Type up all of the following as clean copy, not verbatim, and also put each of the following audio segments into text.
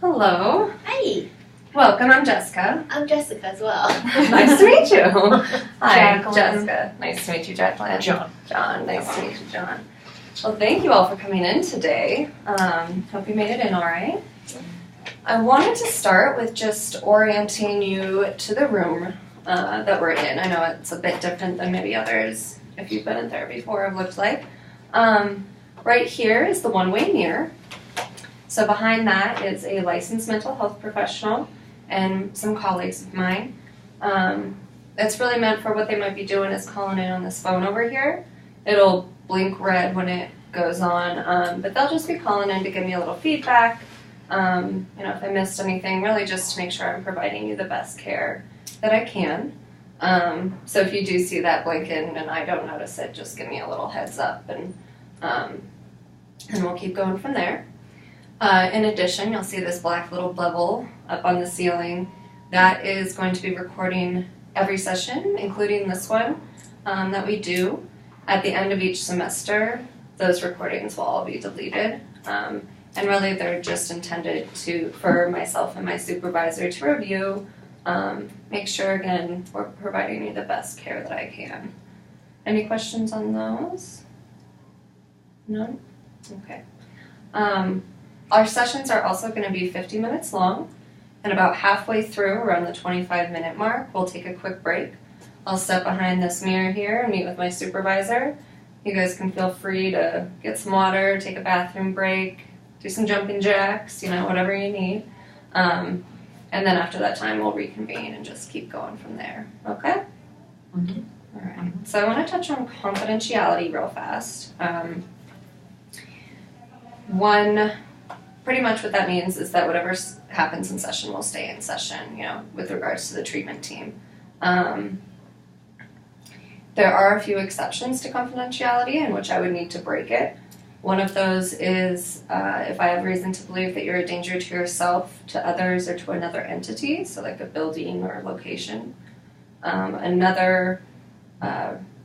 Hello. Hi. Welcome, I'm Jessica. I'm Jessica as well. Nice to meet you. Hi, Jacqueline. Jessica. Nice to meet you, Jacqueline. John. John, nice to meet you, John. Well, thank you all for coming in today. Hope you made it in all right. I wanted to start with just orienting you to the room that we're in. I know it's a bit different than maybe others, if you've been in there before, have looked like. Right here is the one-way mirror. So behind that is a licensed mental health professional and some colleagues of mine. It's really meant for what they might be doing is calling in on this phone over here. It'll blink red when it goes on, but they'll just be calling in to give me a little feedback. If I missed anything, really just to make sure I'm providing you the best care that I can. So if you do see that blinking and I don't notice it, just give me a little heads up and we'll keep going from there. In addition, you'll see this black little bubble up on the ceiling. That is going to be recording every session, including this one that we do. At the end of each semester, those recordings will all be deleted. And really, they're just intended for myself and my supervisor to review, make sure, again, we're providing you the best care that I can. Any questions on those? None? Okay. Our sessions are also going to be 50 minutes long, and about halfway through, around the 25-minute mark, we'll take a quick break. I'll step behind this mirror here and meet with my supervisor. You guys can feel free to get some water, take a bathroom break, do some jumping jacks, whatever you need. And then after that time, we'll reconvene and just keep going from there. Okay? Mm-hmm. All right. So I want to touch on confidentiality real fast. Pretty much what that means is that whatever happens in session will stay in session, with regards to the treatment team. There are a few exceptions to confidentiality in which I would need to break it. One of those is if I have reason to believe that you're a danger to yourself, to others, or to another entity, so like a building or a location. Another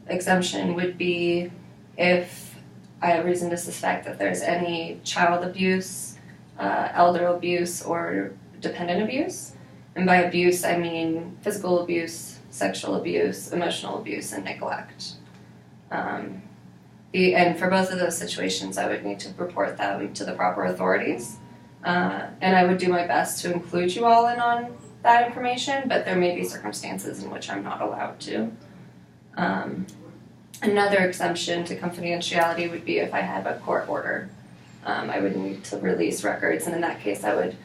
exemption would be if I have reason to suspect that there's any child abuse, elder abuse, or dependent abuse. And by abuse, I mean physical abuse, sexual abuse, emotional abuse, and neglect. And for both of those situations, I would need to report them to the proper authorities. And I would do my best to include you all in on that information, but there may be circumstances in which I'm not allowed to. Another exemption to confidentiality would be if I have a court order. I would need to release records, and in that case, I would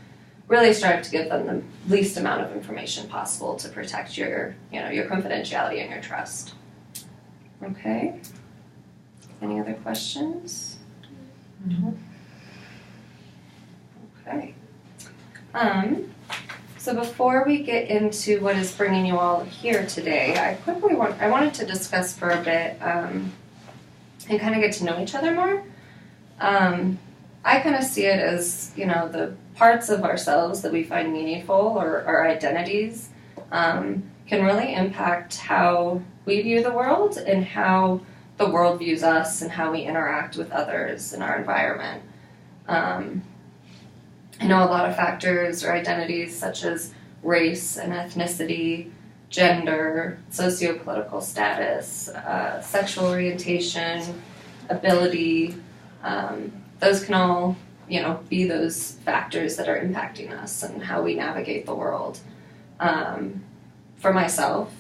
really strive to give them the least amount of information possible to protect your confidentiality and your trust. Okay. Any other questions? No. Okay. So before we get into what is bringing you all here today, I wanted to discuss for a bit and kind of get to know each other more. I kind of see it as, the parts of ourselves that we find meaningful or our identities can really impact how we view the world and how the world views us and how we interact with others in our environment. I know a lot of factors or identities such as race and ethnicity, gender, socio-political status, sexual orientation, ability, those can all, be those factors that are impacting us and how we navigate the world. For myself,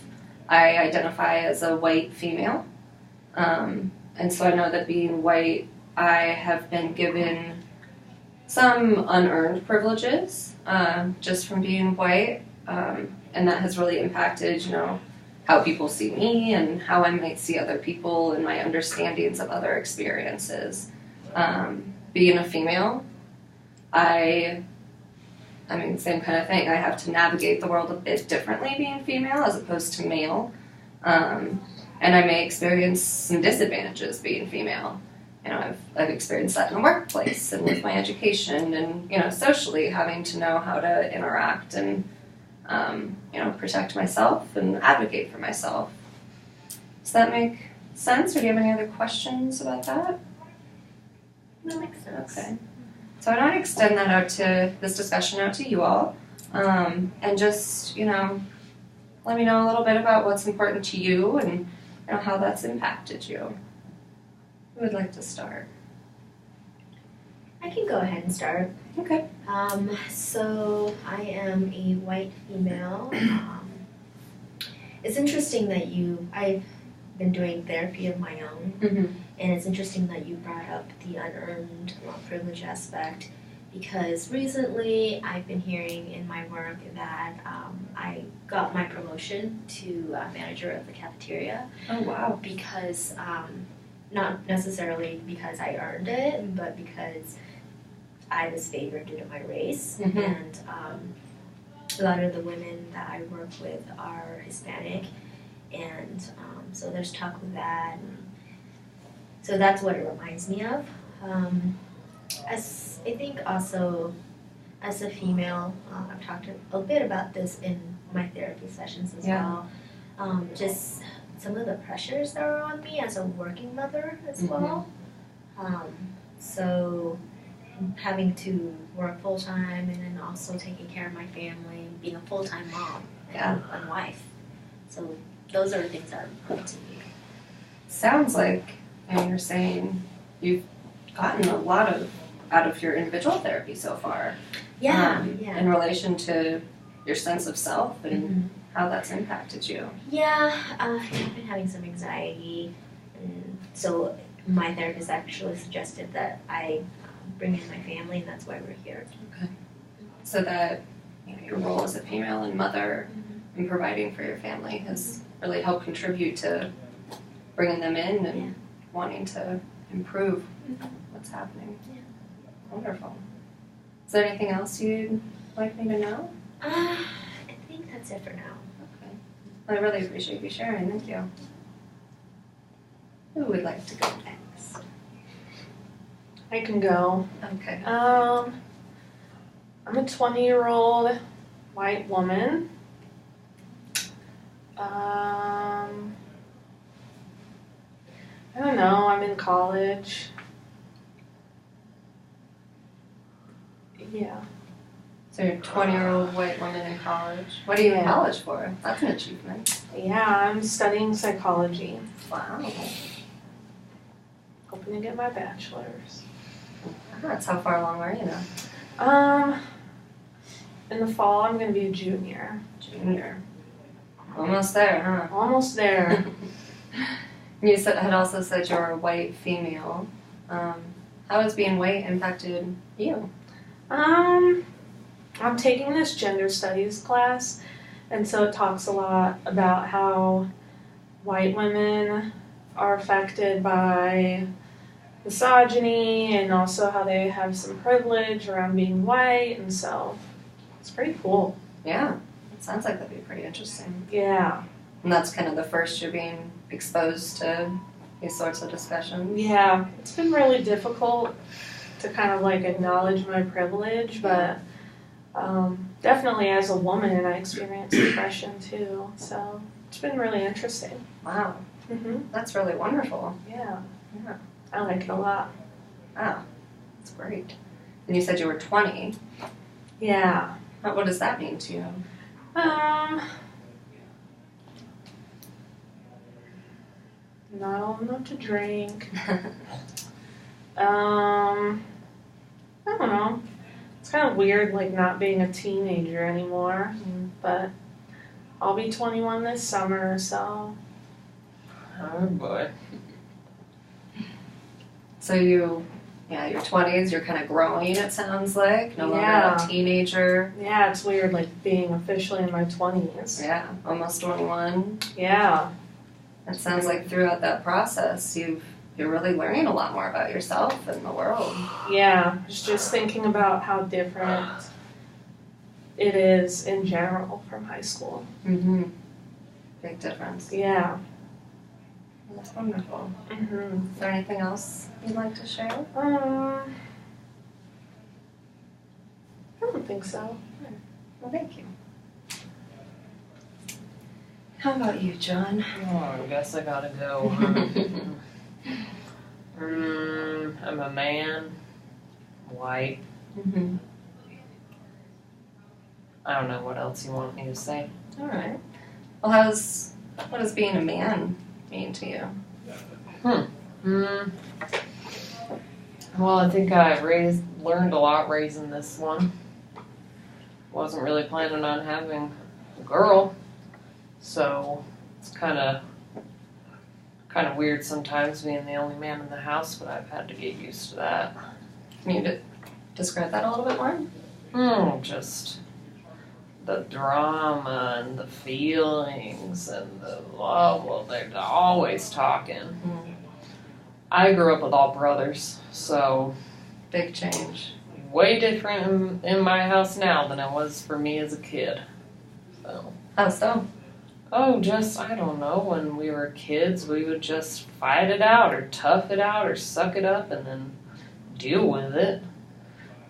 I identify as a white female, and so I know that being white, I have been given some unearned privileges just from being white, and that has really impacted, how people see me and how I might see other people and my understandings of other experiences. Being a female, same kind of thing. I have to navigate the world a bit differently being female as opposed to male. And I may experience some disadvantages being female. I've experienced that in the workplace and with my education and, socially having to know how to interact and, protect myself and advocate for myself. Does that make sense, or do you have any other questions about that? That makes sense. Okay. So So I want to extend that out to this discussion out to you all, and just, let me know a little bit about what's important to you and how that's impacted you. Who would like to start? I can go ahead and start. Okay. So I am a white female. It's interesting that I've been doing therapy of my own, and it's interesting that you brought up the unearned privilege aspect, because recently I've been hearing in my work that I got my promotion to manager of the cafeteria. Oh, wow. Because, not necessarily because I earned it, but because I was favored due to my race, and a lot of the women that I work with are Hispanic, and so there's talk of that. So that's what it reminds me of. As I think also as a female, I've talked a bit about this in my therapy sessions as well. Just some of the pressures that are on me as a working mother as well. So having to work full time and then also taking care of my family, being a full-time mom and wife. So those are the things that are important to me. Sounds like, you're saying you've gotten a lot out of your individual therapy so far. In relation to your sense of self and how that's impacted you. I've been having some anxiety, and so my therapist actually suggested that I bring in my family, and that's why we're here. Okay. So that your role as a female and mother and providing for your family has really helped contribute to bringing them in and wanting to improve what's happening. Wonderful. Is there anything else you'd like me to know? I think that's it for now. Okay. Well, I really appreciate you sharing. Thank you. Who would like to go next? I can go. Okay. I'm a 20-year-old white woman. I don't know, I'm in college. Yeah. So you're a 20-year-old white woman in college. What are you in college for? That's an achievement. Yeah, I'm studying psychology. Wow. Hoping to get my bachelor's. That's how far along are you now? In the fall, I'm going to be a junior. Junior. Almost there, huh? Almost there. You had also said you're a white female. How has being white impacted you? I'm taking this gender studies class, and so it talks a lot about how white women are affected by misogyny and also how they have some privilege around being white, and so it's pretty cool. Yeah, it sounds like that'd be pretty interesting. Yeah. And that's kind of the first you're being exposed to these sorts of discussions. Yeah, it's been really difficult to kind of acknowledge my privilege, but definitely as a woman I experience depression too, so it's been really interesting. Wow. That's really wonderful. Yeah. I like it a lot. Wow, that's great. And you said you were 20. Yeah. What does that mean to you? Not old enough to drink. I don't know. It's kind of weird, not being a teenager anymore. But I'll be 21 this summer, so. Oh boy. So your 20s, you're kind of growing, it sounds like. No longer a teenager. Yeah, it's weird, being officially in my 20s. Yeah, almost 21. Yeah. It sounds like throughout that process, you're really learning a lot more about yourself and the world. Yeah, just thinking about how different it is in general from high school. Big difference. Yeah. That's wonderful. Is there anything else you'd like to share? I don't think so. Well, thank you. How about you, John? Oh, I guess I gotta go. I'm a man, white, Mm-hmm. I don't know what else you want me to say. All right. Well, what does being a man mean to you? Well, I think I learned a lot raising this one. Wasn't really planning on having a girl, so it's kind of weird sometimes being the only man in the house, but I've had to get used to that. Can you describe that a little bit more? Just the drama and the feelings and the love. Well, they're always talking. I grew up with all brothers, so Big change. way different in my house now than it was for me as a kid. So. How so? Oh, just, I don't know, when we were kids, we would just fight it out or tough it out or suck it up and then deal with it.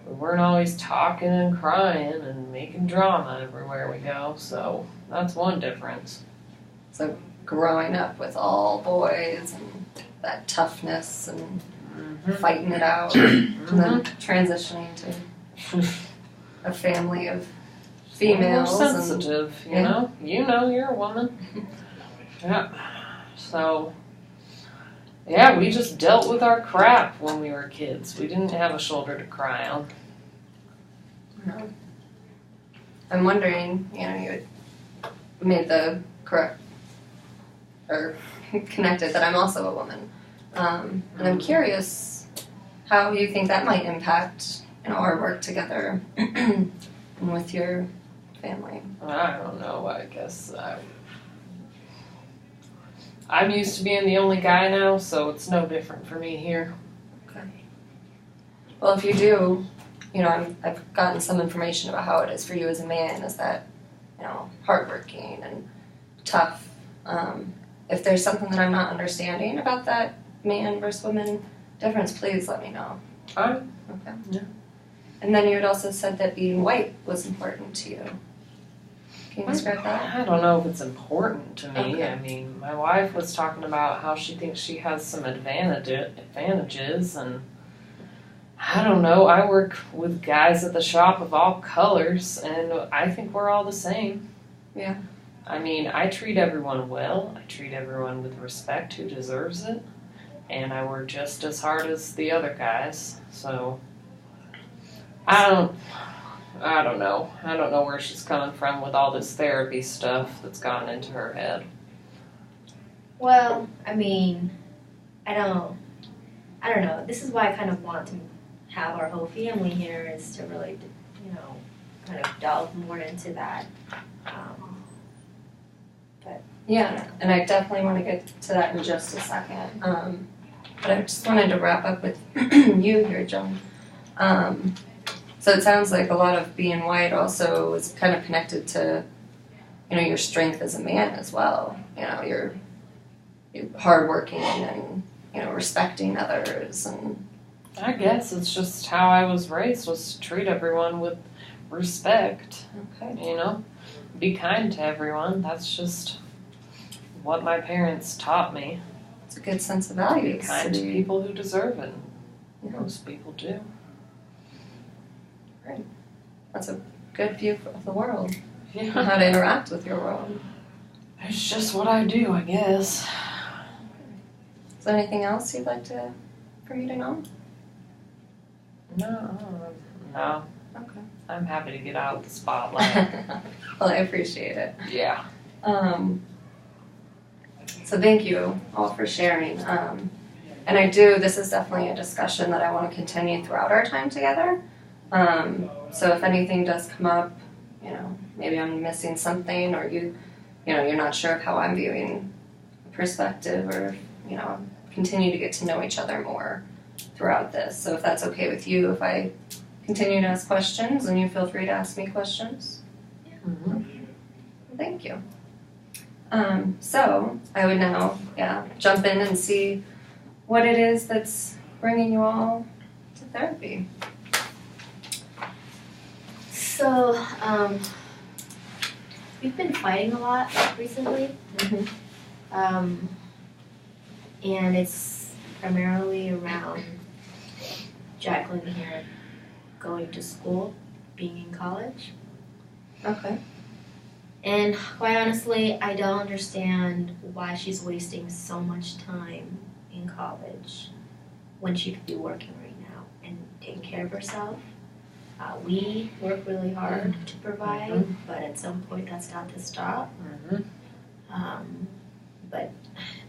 We weren't always talking and crying and making drama everywhere we go, so that's one difference. So growing up with all boys and that toughness and fighting it out, and then transitioning to a family of females. More sensitive, you know? You know, you're a woman. Yeah. So, yeah, we just dealt with our crap when we were kids. We didn't have a shoulder to cry on. I'm wondering, you had made the correct, or connected that I'm also a woman. And I'm curious how you think that might impact, our work together and with your family. I don't know, I guess I'm used to being the only guy now, so it's no different for me here. Okay. Well, if you do, I've gotten some information about how it is for you as a man, is that, hardworking and tough. If there's something that I'm not understanding about that man versus woman difference, please let me know. Alright. Okay. Yeah. And then you had also said that being white was important to you. Can you describe that? I don't know if it's important to me. Okay. I mean, my wife was talking about how she thinks she has some advantages, and I don't know. I work with guys at the shop of all colors, and I think we're all the same. Yeah. I mean, I treat everyone well. I treat everyone with respect who deserves it, and I work just as hard as the other guys. So I don't know. I don't know where she's coming from with all this therapy stuff that's gone into her head. Well, I mean, I don't know. This is why I kind of want to have our whole family here, is to really, kind of delve more into that. Yeah, and I definitely want to get to that in just a second. But I just wanted to wrap up with you here, John. So it sounds like a lot of being white also is kind of connected to, your strength as a man as well. You're hardworking and, respecting others. And I guess it's just how I was raised, was to treat everyone with respect. Okay. Be kind to everyone. That's just what my parents taught me. It's a good sense of Be values. kind to people who deserve it. Yeah. Most people do. That's a good view of the world. Yeah. How to interact with your world. It's just what I do, I guess. Is there anything else you'd like for me to know? No. Okay. I'm happy to get out of the spotlight. Well, I appreciate it. Yeah. So thank you all for sharing. And this is definitely a discussion that I want to continue throughout our time together. So if anything does come up, maybe I'm missing something, or you're not sure of how I'm viewing a perspective, or, continue to get to know each other more throughout this. So if that's okay with you, if I continue to ask questions, and you feel free to ask me questions. Mm-hmm. Thank you. So I would now, jump in and see what it is that's bringing you all to therapy. So, we've been fighting a lot recently. Mm-hmm. And it's primarily around Jacqueline here. going to school, being in college. Okay. And quite honestly, I don't understand why she's wasting so much time in college when she could be working right now and taking care of herself. We work really hard to provide, but at some point that's got to stop. But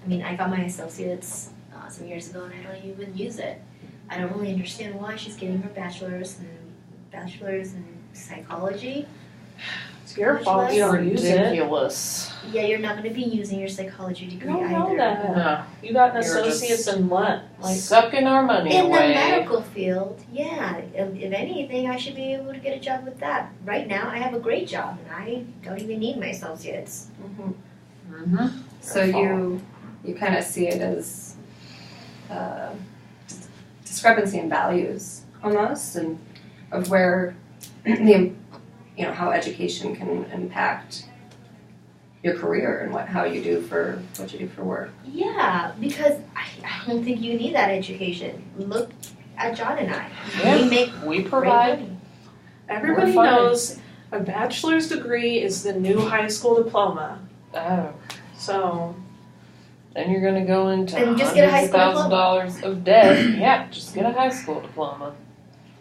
I mean, I got my associates some years ago and I don't even use it. I don't really understand why she's getting her bachelor's in psychology. It's your fault you don't use it. Ridiculous. Yeah, you're not going to be using your psychology degree I don't either. know that. No. You got an You're associate's just in what? Like, sucking our money In away. the medical field, yeah. If anything, I should be able to get a job with that. Right now, I have a great job, and I don't even need my associates. So you kind of see it as discrepancy in values almost, and of where how education can impact your career and what you do for work. Yeah, because I don't think you need that education. Look at John and I. Yeah, We make we great provide. money. everybody We're fine. knows a bachelor's degree is the new high school diploma. Oh. So, Then you're gonna go into And just get a high hundreds of school $1,000s of debt. Yeah, just get a high school diploma.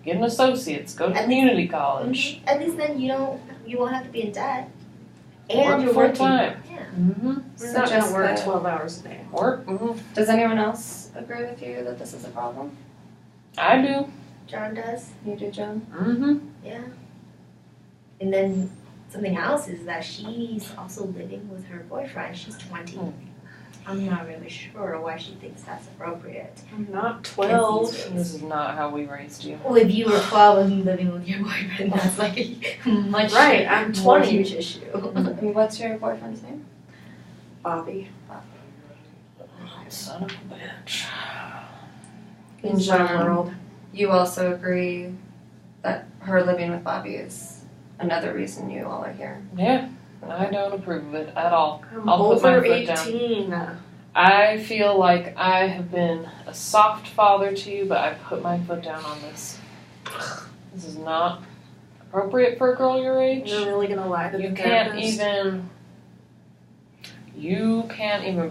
Get an associate's. Go to At community college. At least then you won't have to be in debt. Work And you're full working. time. Yeah. we're So not going to work Jessica- 12 hours a day. Work. Does anyone else agree with you that this is a problem? I do. John does. You do, Joan? Yeah. And then something else is that she's also living with her boyfriend. She's 20. I'm not really sure why she thinks that's appropriate. I'm not 12. This is not how we raised you. Well, if you were 12 and living with your boyfriend, that's like a much Right, I'm more 20. huge issue. And what's your boyfriend's name? Bobby. Son of a bitch. In In John. my world. You also agree that her living with Bobby is another reason you all are here. Yeah, I don't approve of it at all. I'm I'll put my over foot down. 18. I feel like I have been a soft father to you, but I put my foot down on this. This is not appropriate for a girl your age. You're really going to lie to the You can't therapist? even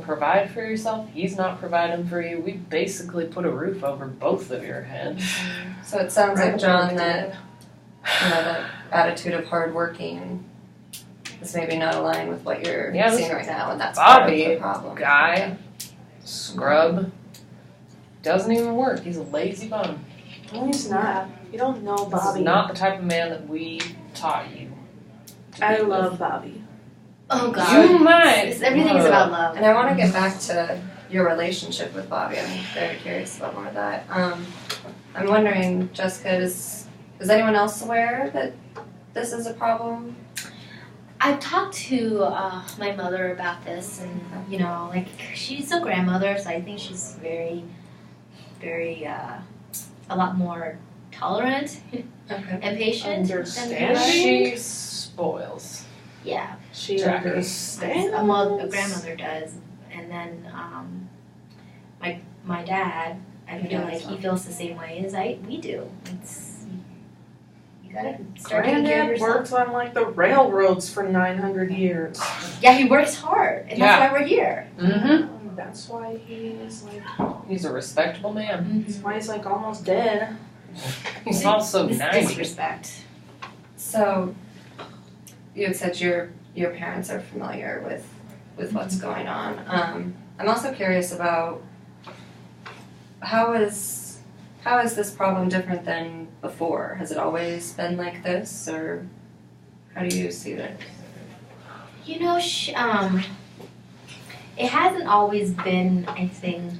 provide for yourself. He's not providing for you. We basically put a roof over both of your heads. So it sounds like, John, that that attitude of hardworking is maybe not aligned with what you're Yeah, seeing right now, and that's part of Bobby, the problem. Guy, scrub, doesn't even work. He's a lazy bum. No, he's not. You don't know This Bobby. is not the type of man that we taught you. to I be with. love Bobby. Oh, God. You might. Everything is about love. And I want to get back to your relationship with Bobby. I'm very curious about more of that. I'm wondering, Jessica, is anyone else aware that this is a problem? I've talked to my mother about this, and she's a grandmother, so I think she's very, very a lot more tolerant Okay. and patient than we Understanding. are. She spoils. Yeah, She Tracker. understands. a grandmother does, and then my dad, I feel like he feels the same way as we do. You gotta start taking care of Granddad yourself. worked on like the railroads for 900 years. Yeah, he works hard, and Yeah. that's why we're here. That's why he's like. He's a respectable man. That's why he's like almost dead. He's also This 90. disrespect. So, you had said your parents are familiar with what's going on. I'm also curious about how is this problem different than before? Has it always been like this, or how do you see it? It hasn't always been, I think,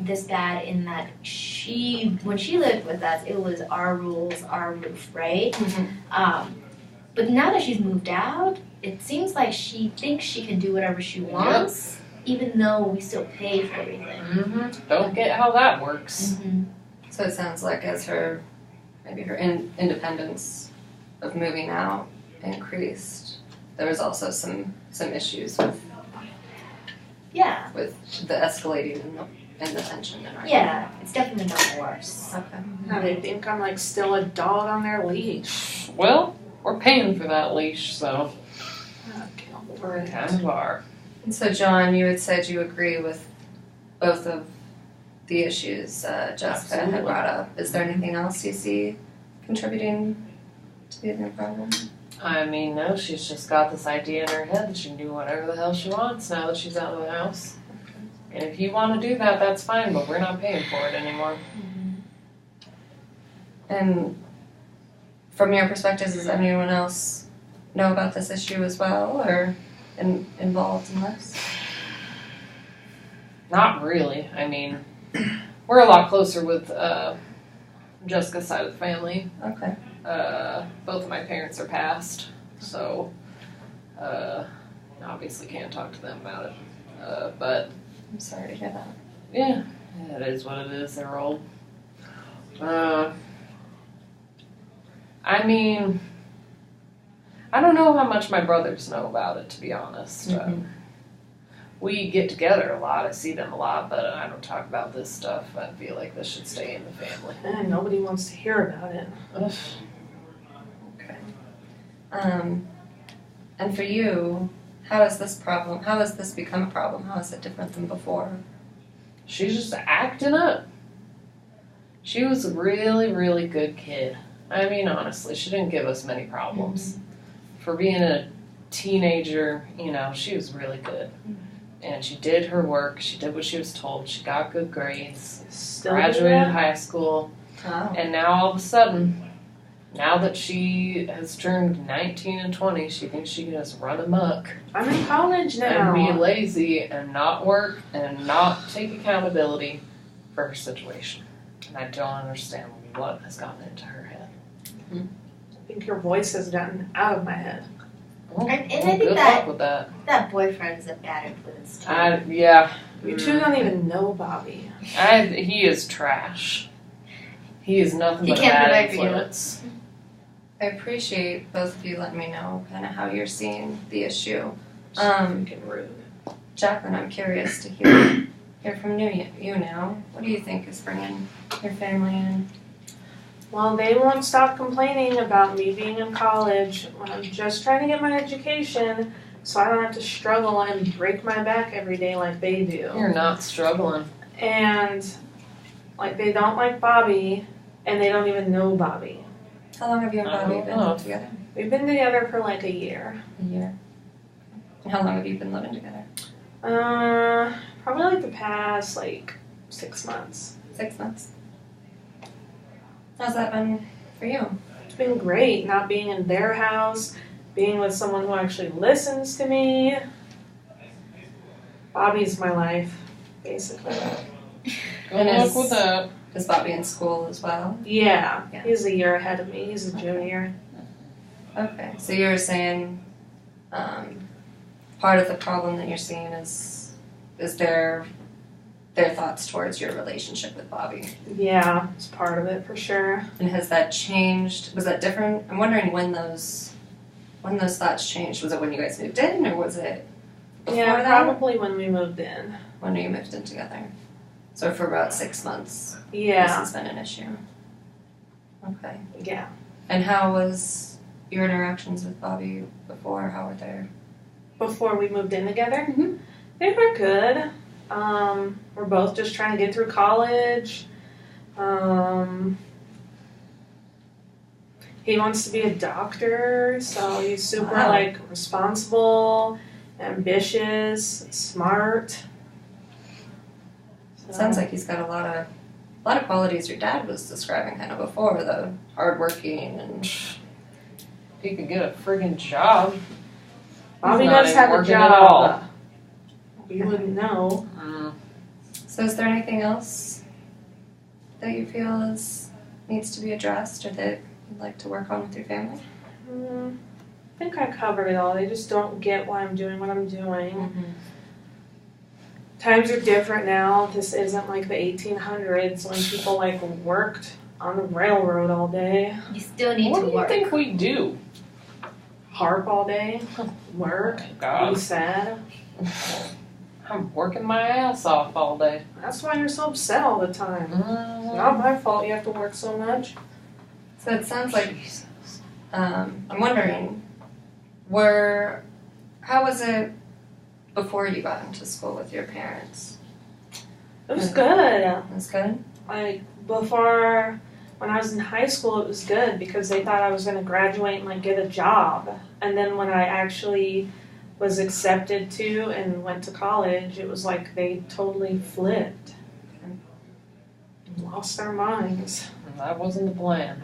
this bad in that when she lived with us, it was our rules, our roof, right? But now that she's moved out, it seems like she thinks she can do whatever she wants, even though we still pay for everything. Don't get how that works. So it sounds like as her independence of moving out increased, there was also some issues with Yeah. the escalating in the tension and argument. Yeah, it's definitely gotten worse. Okay. Now they think I'm like still a dog on their leash. Well, we're paying for that leash, so We're kind of are. And so, John, you had said you agree with both of the issues Jessica Absolutely. had brought up. Is there anything else you see contributing to the other problem? I mean, no, she's just got this idea in her head that she can do whatever the hell she wants now that she's out of the house. And if you want to do that, that's fine, but we're not paying for it anymore. And from your perspective, does anyone else know about this issue as well, or involved in this? Not really. I mean, we're a lot closer with Jessica's side of the family. Okay. Both of my parents are passed, so obviously can't talk to them about it. But I'm sorry to hear that. yeah, it is what it is. They're old. I mean, I don't know how much my brothers know about it, to be honest. Mhm. We get together a lot. I see them a lot, but I don't talk about this stuff. I feel like this should stay in the family. And nobody wants to hear about it. Ugh. Okay. And for you, how has this become a problem? How is it different than before? She's just acting up. She was a really, really good kid. I mean, honestly, she didn't give us many problems. For being a teenager, you know, she was really good. And she did her work. She did what she was told. She got good grades. Still Graduated high school. Oh. And now all of a sudden, now that she has turned 19 and 20, she thinks she can just run amok I'm in college now. and be lazy and not work and not take accountability for her situation. And I don't understand what has gotten into her head. I think your voice has gotten out of my head. Well, And I well, think good that- luck with that. That boyfriend's a bad influence too. Yeah. You two don't even know Bobby. He is trash. He is nothing He but a can't bad provide for you. influence. I appreciate both of you letting me know kind of how you're seeing the issue. Freaking rude. Jacqueline, I'm curious to hear from you now. What do you think is bringing your family in? Well, they won't stop complaining about me being in college when I'm just trying to get my education so I don't have to struggle and break my back every day like they do. You're not struggling. And, like, they don't like Bobby, and they don't even know Bobby. How long have you and I Bobby don't been know. together? We've been together for like a year. A year. And how long have you been living together? Probably like the past, 6 months. 6 months. How's that been for you? It's been great not being in their house, being with someone who actually listens to me. Bobby's my life, basically. Good luck with that. Is Bobby in school as well? Yeah, Yeah. he's a year ahead of me. He's a junior. Okay, so you were saying part of the problem that you're seeing is their thoughts towards your relationship with Bobby. Yeah, it's part of it for sure. And has that changed? Was that different? I'm wondering when those thoughts changed. Was it when you guys moved in, or was it before Yeah, that? probably when we moved in. When you moved in together. So for about 6 months, this Yeah, has been an issue. Okay. yeah. And how was your interactions with Bobby before? How were they? Before we moved in together, Mhm. they were good. We're both just trying to get through college. He wants to be a doctor, so he's super Wow. responsible, ambitious, smart. So, Sounds like he's got a lot of qualities your dad was describing kind of before, the hardworking and He could get a friggin' job. Bobby He's not does even have a working at all. job. You wouldn't know. So is there anything else that you feel needs to be addressed or that you'd like to work on with your family? I think I covered it all. They just don't get why I'm doing what I'm doing. Times are different now. This isn't like the 1800s when people worked on the railroad all day, You still need What to do you work. think we do? harp all day, work, be God. sad. I'm working my ass off all day. That's why you're so upset all the time. Mm-hmm. Not my fault you have to work so much. So it sounds like, Jesus. I'm wondering, how was it before you got into school with your parents? It was good. It was good? Like, before, when I was in high school, it was good because they thought I was going to graduate and, like, get a job. And then when I actually was accepted to and went to college, it was like they totally flipped. Lost their minds. That wasn't the plan.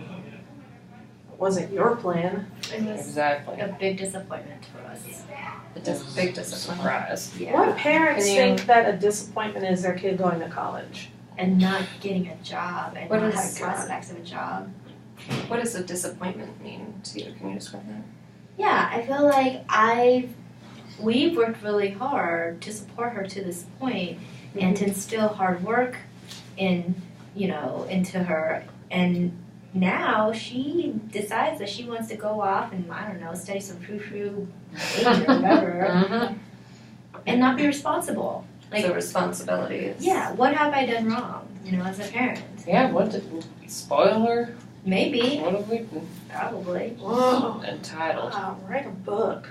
It wasn't your plan. It was Exactly. a big disappointment for us. Big disappointment. Surprise. Yeah. What parents Can you- think that a disappointment is their kid going to college? And not getting a job and What not is having God? prospects of a job. What does a disappointment mean to you? Can you describe that? Yeah, I feel like we've worked really hard to support her to this point and to instill hard work into her, and now she decides that she wants to go off and, I don't know, study some frou-frou major or whatever Mm-hmm. and not be responsible. Like, So responsibility is. yeah, what have I done wrong, as a parent? Yeah, what did spoiler? Maybe, What have we probably. Whoa. entitled? Wow, write a book.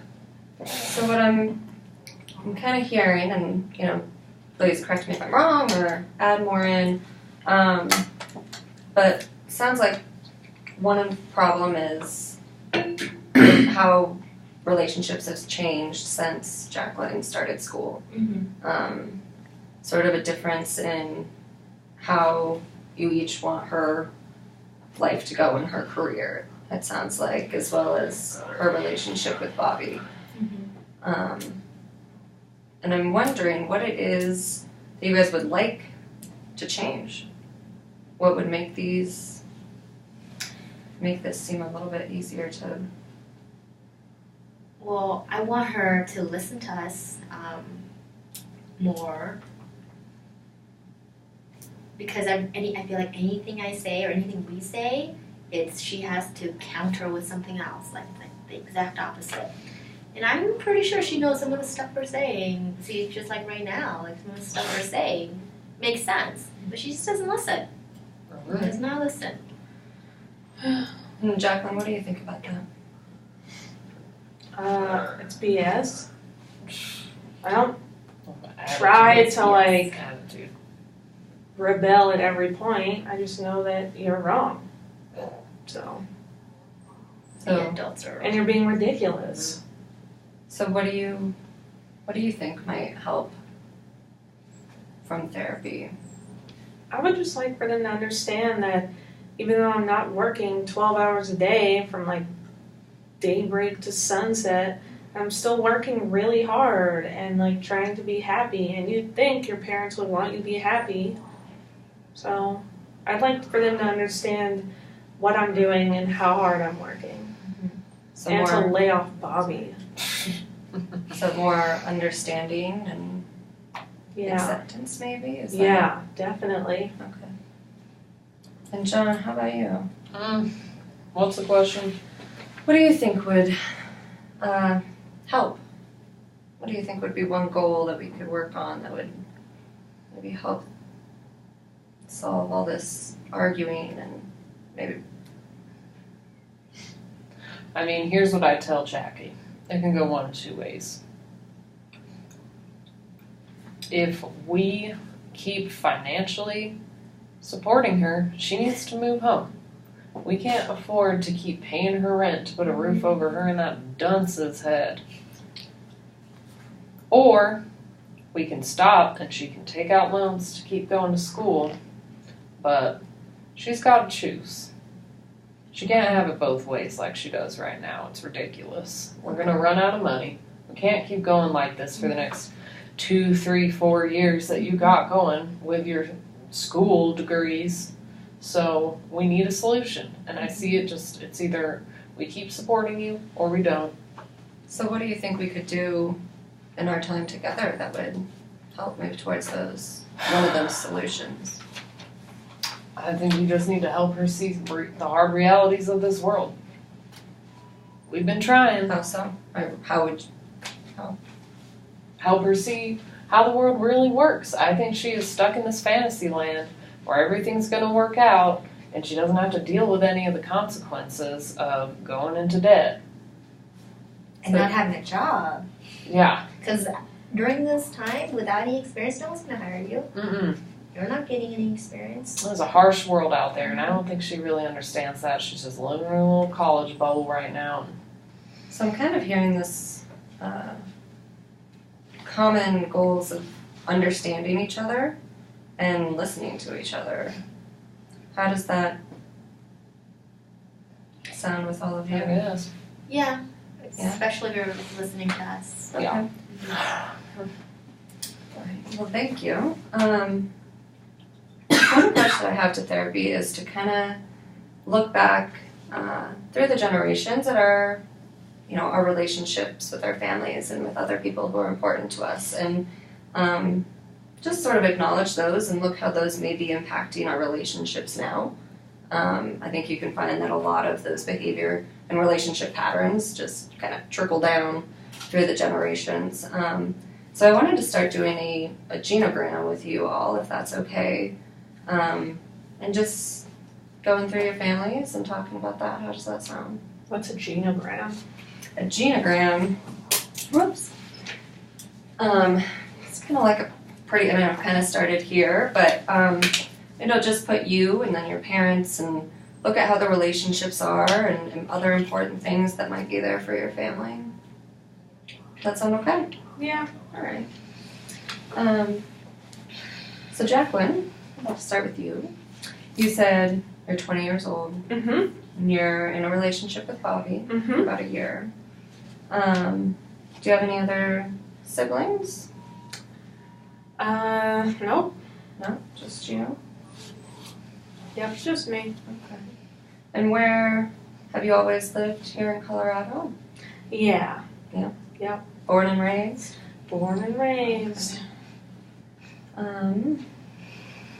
So what I'm kind of hearing, and please correct me if I'm wrong or add more in, but it sounds like one problem is how relationships have changed since Jacqueline started school. Mm-hmm. Sort of a difference in how you each want her life to go in her career, it sounds like, as well as her relationship with Bobby. And I'm wondering what it is that you guys would like to change. What would make this seem a little bit easier to. Well, I want her to listen to us more, because I feel like anything I say or anything we say, she has to counter with something else, like the exact opposite. And I'm pretty sure she knows some of the stuff we're saying. See, just like right now, like some of the stuff we're saying makes sense, but she just doesn't listen. Does not listen. And Jacqueline, what do you think about that? It's BS. I don't try to, like, attitude. rebel at every point. I just know that you're wrong. So, The So, adults are and you're being ridiculous. so what do you think might help from therapy? I would just like for them to understand that even though I'm not working 12 hours a day from like daybreak to sunset, I'm still working really hard and like trying to be happy. And you'd think your parents would want you to be happy. So I'd like for them to understand what I'm doing and how hard I'm working. So And to more, lay off Bobby. so more understanding and Yeah. acceptance, maybe. Is that, Yeah, definitely. okay. And John, how about you? What's the question? What do you think would help? What do you think would be one goal that we could work on that would maybe help solve all this arguing and maybe. I mean, here's what I tell Jackie. It can go one of two ways. If we keep financially supporting her, she needs to move home. We can't afford to keep paying her rent to put a roof over her and that dunce's head. Or we can stop and she can take out loans to keep going to school, but she's got to choose. She can't have it both ways like she does right now. It's ridiculous. We're going to run out of money. We can't keep going like this for the next 2, 3, 4 years that you got going with your school degrees. So we need a solution. And I see it's either we keep supporting you or we don't. So what do you think we could do in our time together that would help move towards one of those solutions? I think we just need to help her see the hard realities of this world. We've been trying. How so? Or how would Help her see how the world really works. I think she is stuck in this fantasy land where everything's going to work out and she doesn't have to deal with any of the consequences of going into debt. And not having a job. Yeah. Because during this time, without any experience, no one's going to hire you. Mm-mm. You're not getting any experience. There's a harsh world out there, and I don't think she really understands that. She's just living in a little college bubble right now. So I'm kind of hearing this common goals of understanding each other and listening to each other. How does that sound with all of you? I guess. Yeah. Yeah. Especially if you're listening to us. Yeah. Well, thank you. One approach that I have to therapy is to kind of look back through the generations at our relationships with our families and with other people who are important to us, and just sort of acknowledge those and look how those may be impacting our relationships now. I think you can find that a lot of those behavior and relationship patterns just kind of trickle down through the generations. So I wanted to start doing a genogram with you all, if that's okay, and just going through your families and talking about that. How does that sound? What's a genogram? A genogram, whoops. It's kind of like a pretty, I've kind of started here, but it'll just put you and then your parents and look at how the relationships are and other important things that might be there for your family. Does that sound okay? Yeah. All right. So Jacqueline, I'll start with you. You said you're 20 years old. Mm-hmm. And you're in a relationship with Bobby for Mm-hmm. about a year. Do you have any other siblings? Nope. No, just you. Yep, just me. Okay. And where have you always lived here in Colorado? Yeah. Born and raised? Born and raised. And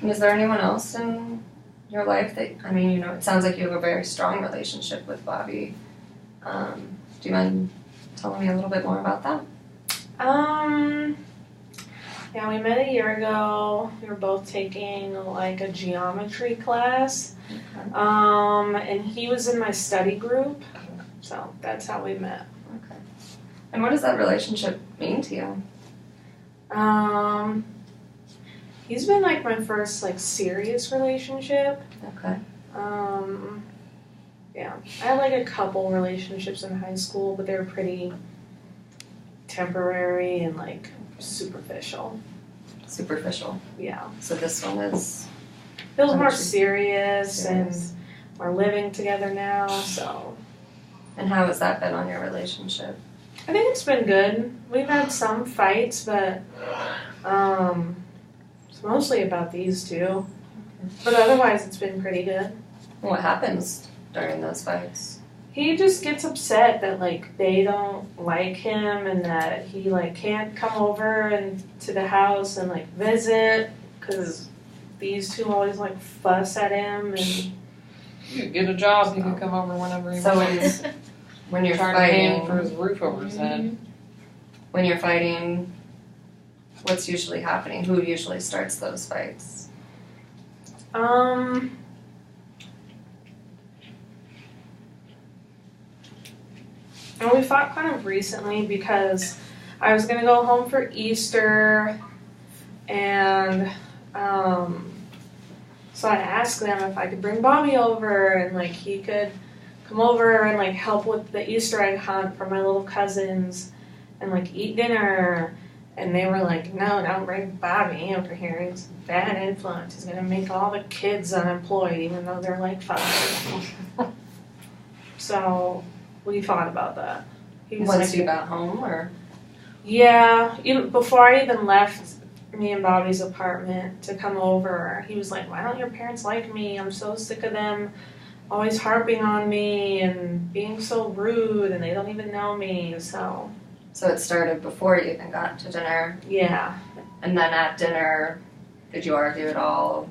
is there anyone else in your life that, it sounds like you have a very strong relationship with Bobby. Do you mind telling me a little bit more about that? Yeah, we met a year ago. We were both taking like a geometry class. Okay. And he was in my study group. So that's how we met. Okay. And what does that relationship mean to you? He's been like my first like serious relationship. Okay. Yeah. I had like a couple relationships in high school, but they were pretty temporary and like superficial. Superficial. Yeah. So this one is Feels more Serious. serious and we're living together now, so And how has that been on your relationship? I think it's been good. We've had some fights, but it's mostly about these two. But otherwise it's been pretty good. What happens during those fights? He just gets upset that like they don't like him and that he like can't come over and to the house and like visit because these two always like fuss at him and You could get a job, he could come over whenever he So wants. when you're Tired of paying fighting, for his roof over his head. when you're fighting, what's usually happening? Who usually starts those fights? And we fought kind of recently because I was gonna go home for Easter, and so I asked them if I could bring Bobby over and like he could come over and like help with the Easter egg hunt for my little cousins and like eat dinner. And they were like, no, don't bring Bobby over here. He's a bad influence. He's gonna make all the kids unemployed even though they're like 5. So we fought about that. He was Once like, you got home, or yeah, even before I even left me and Bobby's apartment to come over, he was like, why don't your parents like me? I'm so sick of them always harping on me and being so rude and they don't even know me. So it started before you even got to dinner, yeah. and then at dinner, did you argue at all?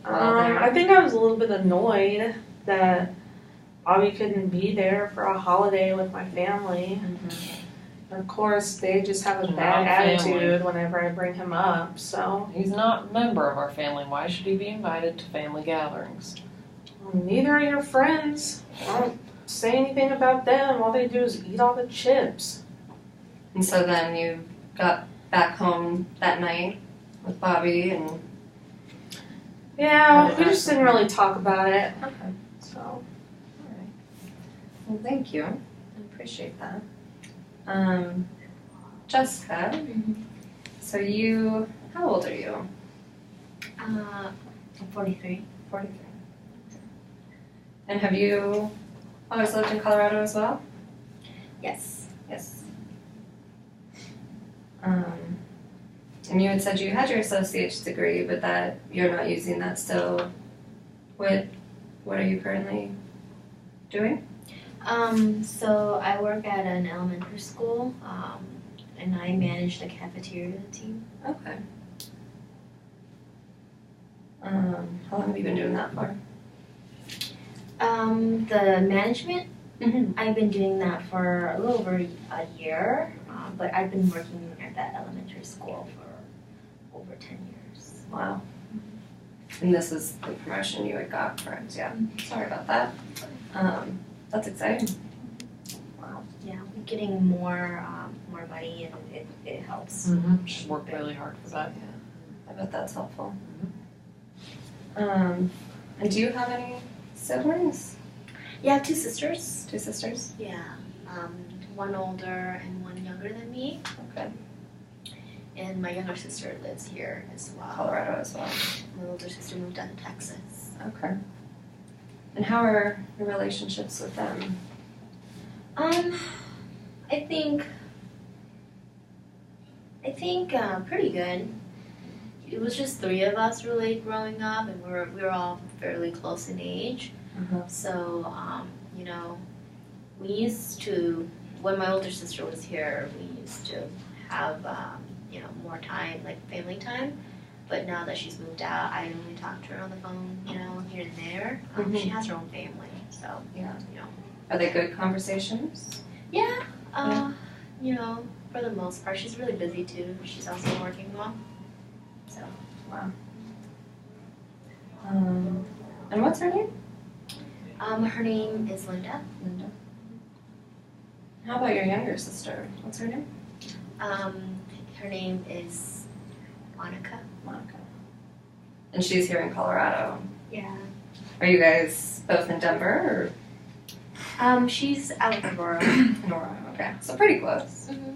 while there? I think I was a little bit annoyed that Bobby couldn't be there for a holiday with my family. Of course, they just have a Not bad family. attitude whenever I bring him up, so. He's not a member of our family. Why should he be invited to family gatherings? Neither are your friends. Don't say anything about them. All they do is eat all the chips. And so then you got back home that night with Bobby and... Yeah, we just didn't really talk about it, Okay. so. Well, thank you. I appreciate that. Jessica, so you, how old are you? I'm 43. 43. And have you always lived in Colorado as well? Yes. Yes. And you had said you had your associate's degree, but that you're not using that still. What are you currently doing? So I work at an elementary school, and I manage the cafeteria team. Okay. How long have you been doing that for? The management, Mm-hmm. I've been doing that for a little over a year, but I've been working at that elementary school for over 10 years. Wow. And this is the promotion you had got, correct? Yeah. Sorry about that. That's exciting. Wow. Yeah, we're getting more money, and it helps. Mm-hmm. She's worked really hard for that. I bet that's helpful. And do you have any siblings? Yeah, I have 2 sisters. 2 sisters? Yeah, one older and one younger than me. Okay. And my younger sister lives here as well. Colorado as well. My older sister moved out to Texas. Okay. And how are your relationships with them? I think pretty good. It was just 3 of us really growing up, and we were all fairly close in age. So you know, we used to, when my older sister was here, we used to have more time, like family time. But now that she's moved out, I only talk to her on the phone, here and there. She has her own family, so Yeah. Are they good conversations? yeah. For the most part, she's really busy too. She's also a working mom. So Wow. And what's her name? her name is Linda. Linda. How about your younger sister? What's her name? Her name is Monica. Monica. And she's here in Colorado. Yeah. Are you guys both in Denver She's out in Aurora. or in Aurora? Okay, so pretty close. Mhm.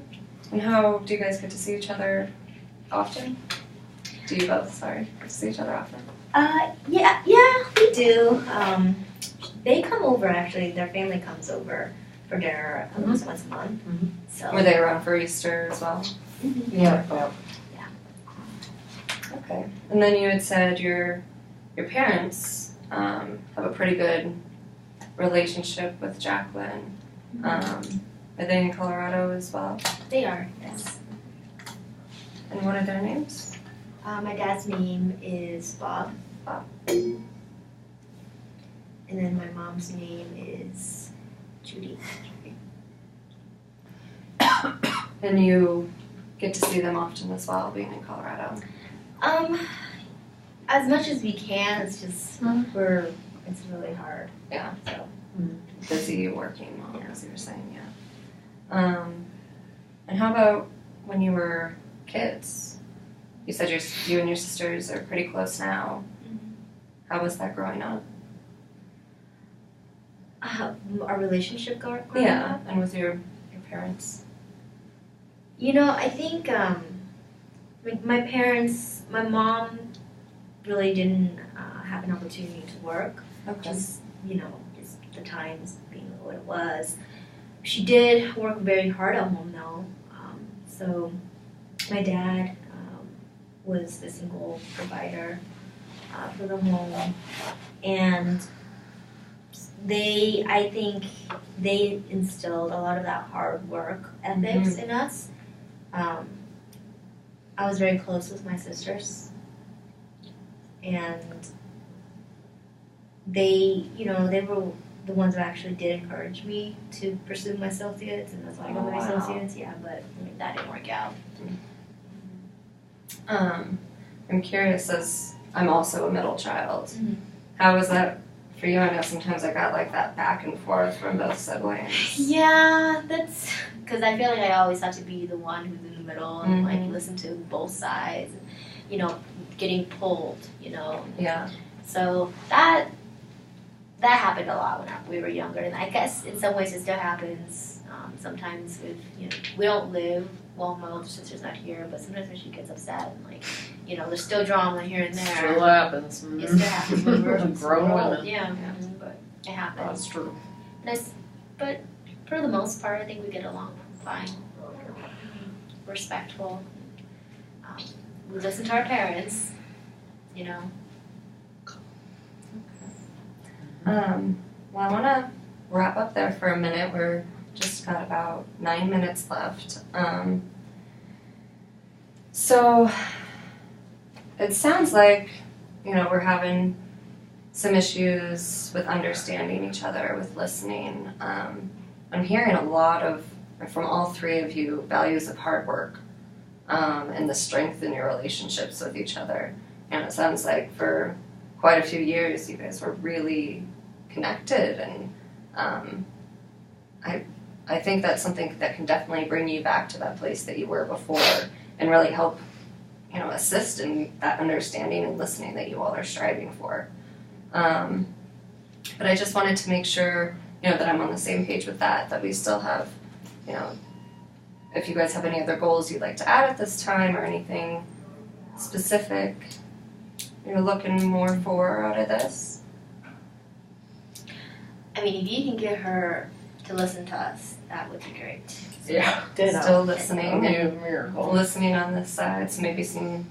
And how do you guys get to see each other often? Do you both, get to see each other often? Yeah, we do. They come over actually. Their family comes over for dinner at least once a month. Mhm. So. Were they around for Easter as well? Yeah. Okay. And then you had said your parents have a pretty good relationship with Jacqueline. Are they in Colorado as well? They are, yes. And what are their names? My dad's name is Bob. Bob. And then my mom's name is Judy. And you get to see them often as well, being in Colorado. As much as we can, it's just it's really hard. Yeah. So Busy working mom, as you were saying, yeah. And how about when you were kids? You said you and your sisters are pretty close now. How was that growing up? our relationship growing Yeah, up. and with your parents. I think my parents, my mom really didn't have an opportunity to work. Okay. Just the times being what it was. She did work very hard at home though. So my dad was the single provider for the home, and I think they instilled a lot of that hard work ethics in us. I was very close with my sisters, and they the ones that actually did encourage me to pursue my associates, and that's why I got my associates. Yeah, but I mean, that didn't work out. I'm curious, as I'm also a middle child, Mhm. how was that for you? I know sometimes I got like that back and forth from both siblings. Yeah, that's because I feel like I always have to be the one who's in the middle and like Mhm. listen to both sides, and, you know, getting pulled, you know. Yeah. So that happened a lot when we were younger, and I guess in some ways it still happens. Sometimes with we don't live. Well, my older sister's not here, but sometimes when she gets upset and like there's still drama here and there. Still happens. It still happens when we're Grown old. women. Yeah, but it happens. That's true. But for the most part, I think we get along fine. Respectful. We listen to our parents, Well, I want to wrap up there for a minute. We're just got about 9 minutes left. So it sounds like, we're having some issues with understanding each other, with listening. I'm hearing a lot from all three of you, values of hard work and the strength in your relationships with each other. And it sounds like for quite a few years, you guys were really connected, and I think that's something that can definitely bring you back to that place that you were before, and really help, assist in that understanding and listening that you all are striving for. But I just wanted to make sure, that I'm on the same page with that we still have, if you guys have any other goals you'd like to add at this time, or anything specific you're looking more for out of this. I mean, if you can get her to listen to us, that would be great. Yeah. Still listening That'd be and a miracle. listening on this side, so maybe some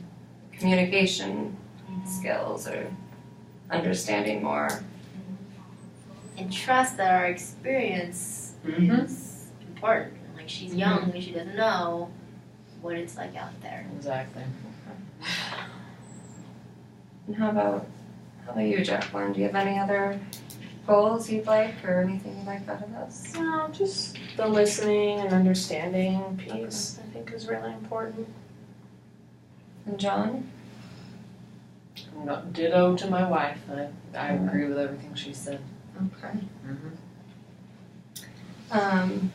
communication skills or understanding more. And trust that our experience is important. Like, she's young and she doesn't know what it's like out there. Exactly. And how about you, Jacqueline? Do you have any other goals you'd like, or anything you'd like out of this? No, just the listening and understanding piece, I think, is really important. And John? Ditto to my wife. I agree with everything she said. Okay. I'm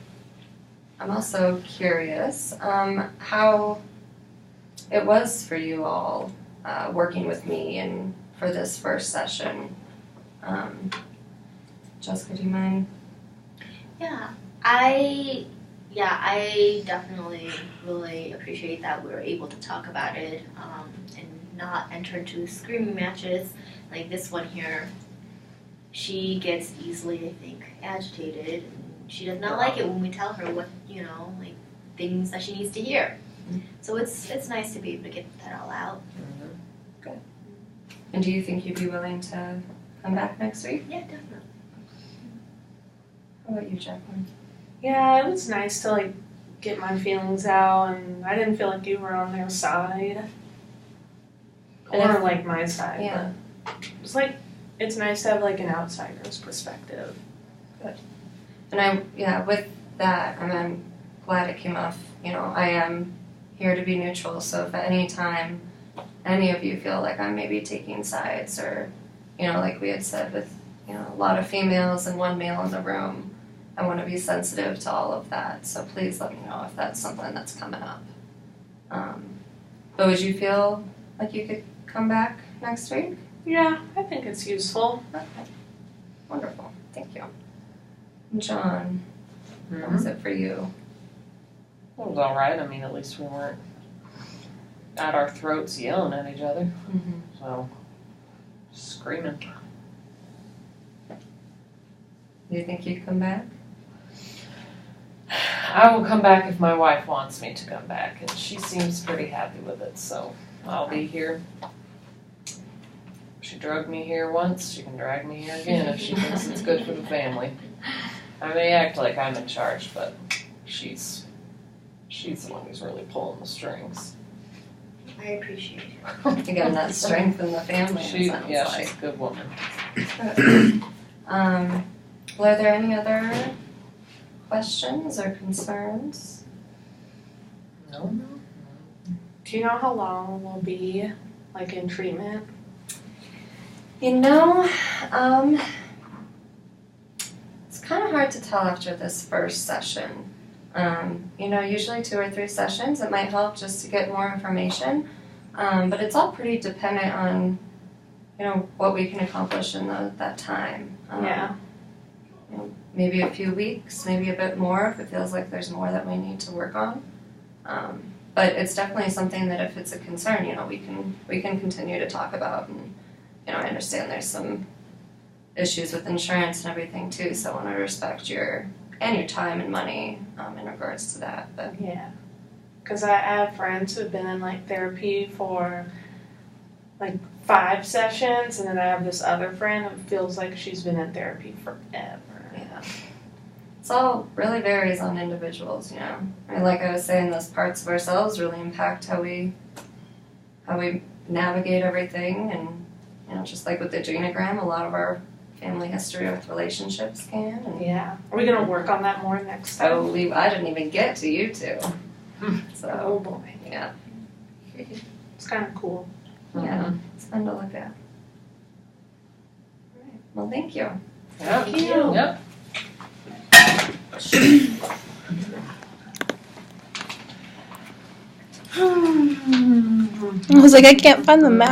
also curious how it was for you all working with me and for this first session. Jessica, do you mind? I definitely really appreciate that we were able to talk about it and not enter into screaming matches like this one here. She gets easily, I think, agitated. She does not like it when we tell her what, like things that she needs to hear. So it's nice to be able to get that all out. Good. And do you think you'd be willing to come back next week? Yeah, definitely. How about you, Jacqueline? Yeah, it was nice to like get my feelings out, and I didn't feel like you were on their side. Or like my side. Yeah. But it's like, it's nice to have like an outsider's perspective. And with that, I'm glad it came off. I am here to be neutral, so if at any time any of you feel like I'm maybe taking sides, or, like we had said with, a lot of females and one male in the room, I want to be sensitive to all of that, so please let me know if that's something that's coming up. But would you feel like you could come back next week? Yeah, I think it's useful. Okay. Wonderful. Thank you. John, what was it for you? It was alright. I mean, at least we weren't at our throats yelling at each other. So, screaming. Do you think you'd come back? I will come back if my wife wants me to come back, and she seems pretty happy with it, so I'll be here. She dragged me here once, she can drag me here again if she thinks it's good for the family. I may act like I'm in charge, but she's the one who's really pulling the strings. I appreciate it. Again, that strength in the family. She's like. a good woman. Good. Well, are there any other questions or concerns? No. Do you know how long we'll be like in treatment? You know, it's kind of hard to tell after this first session. You know, usually 2 or 3 sessions, it might help just to get more information. But it's all pretty dependent on, you know, what we can accomplish in that time. Yeah. You know, maybe a few weeks, maybe a bit more if it feels like there's more that we need to work on. But it's definitely something that if it's a concern, you know, we can continue to talk about. And, you know, I understand there's some issues with insurance and everything too, so I want to respect your time and money in regards to that. But Yeah. Because I have friends who've been in like therapy for like 5 sessions, and then I have this other friend who feels like she's been in therapy forever. yeah, it's all really varies on individuals, you know. I mean, like I was saying, those parts of ourselves really impact how we navigate everything, and you know, just like with the genogram, a lot of our family history with relationships can. And Yeah. Are we gonna work on that more next time? I didn't even get to you two. Oh So boy. yeah, It's kind of cool. yeah, it's fun to look at. All right. Well, thank you. Yep. Thank you. Yep. I was like, I can't find the map.